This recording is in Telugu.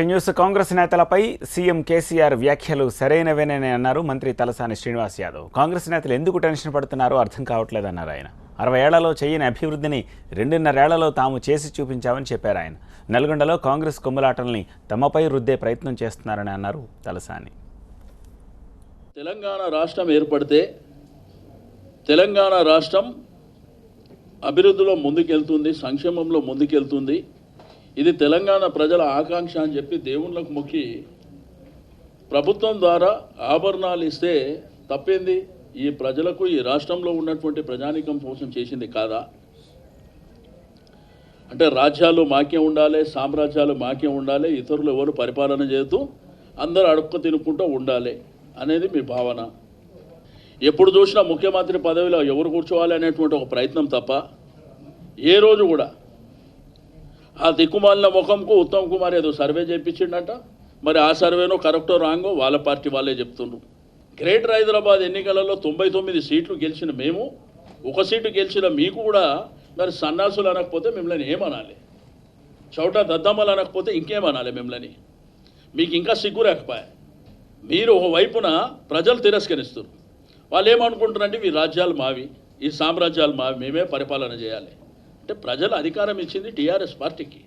న్యూస్ కాంగ్రెస్ నేతలపై సీఎం కేసీఆర్ వ్యాఖ్యలు సరైనవేనని అన్నారు మంత్రి తలసాని శ్రీనివాస్ యాదవ్. కాంగ్రెస్ నేతలు ఎందుకు టెన్షన్ పడుతున్నారో అర్థం కావట్లేదన్నారు ఆయన. 60 ఏళ్లలో చేయని అభివృద్ధిని 2.5 ఏళ్లలో తాము చేసి చూపించామని చెప్పారు ఆయన. నల్గొండలో కాంగ్రెస్ కొమ్ములాటల్ని తమపై రుద్దే ప్రయత్నం చేస్తున్నారని అన్నారు తలసాని. తెలంగాణ రాష్ట్రం ఏర్పడితే తెలంగాణ రాష్ట్రం అభివృద్ధిలో ముందుకెళ్తుంది, సంక్షేమంలో ముందుకెళ్తుంది. ఇది తెలంగాణ ప్రజల ఆకాంక్ష అని చెప్పి దేవుళ్ళకు మొక్కి ప్రభుత్వం ద్వారా ఆభరణాలు ఇస్తే తప్పేంది? ఈ ప్రజలకు ఈ రాష్ట్రంలో ఉన్నటువంటి ప్రజానీకం కోసం చేసింది కాదా? అంటే రాజ్యాలు మాకే ఉండాలి, సామ్రాజ్యాలు మాకే ఉండాలి, ఇతరులు ఎవరు పరిపాలన చేస్తూ అందరూ అడుక్కు తినుకుంటూ ఉండాలి అనేది మీ భావన. ఎప్పుడు చూసినా ముఖ్యమంత్రి పదవిలో ఎవరు కూర్చోవాలి అనేటువంటి ఒక ప్రయత్నం తప్ప ఏ రోజు కూడా ఆ దిక్కుమాలిన ముఖంకు ఉత్తమ్ కుమార్ ఏదో సర్వే చేయించిండట. మరి ఆ సర్వేనో కరెక్టో రాంగో వాళ్ళ పార్టీ వాళ్ళే చెప్తున్నారు. గ్రేటర్ హైదరాబాద్ ఎన్నికలలో 99 సీట్లు గెలిచిన మేము, 1 సీటు గెలిచిన మీకు కూడా మరి సన్నాసులు అనకపోతే మిమ్మల్ని ఏమనాలి? చౌట దద్దమ్మలు అనకపోతే ఇంకేమనాలి మిమ్మల్ని? మీకు ఇంకా సిగ్గు రాకపోయా? మీరు ఒకవైపున ప్రజలు తిరస్కరిస్తారు. వాళ్ళు ఏమనుకుంటారంటే ఈ రాజ్యాలు మావి, ఈ సామ్రాజ్యాలు మావి, మేమే పరిపాలన చేయాలి. అంటే ప్రజలు అధికారం ఇచ్చింది టీఆర్ఎస్ పార్టీకి.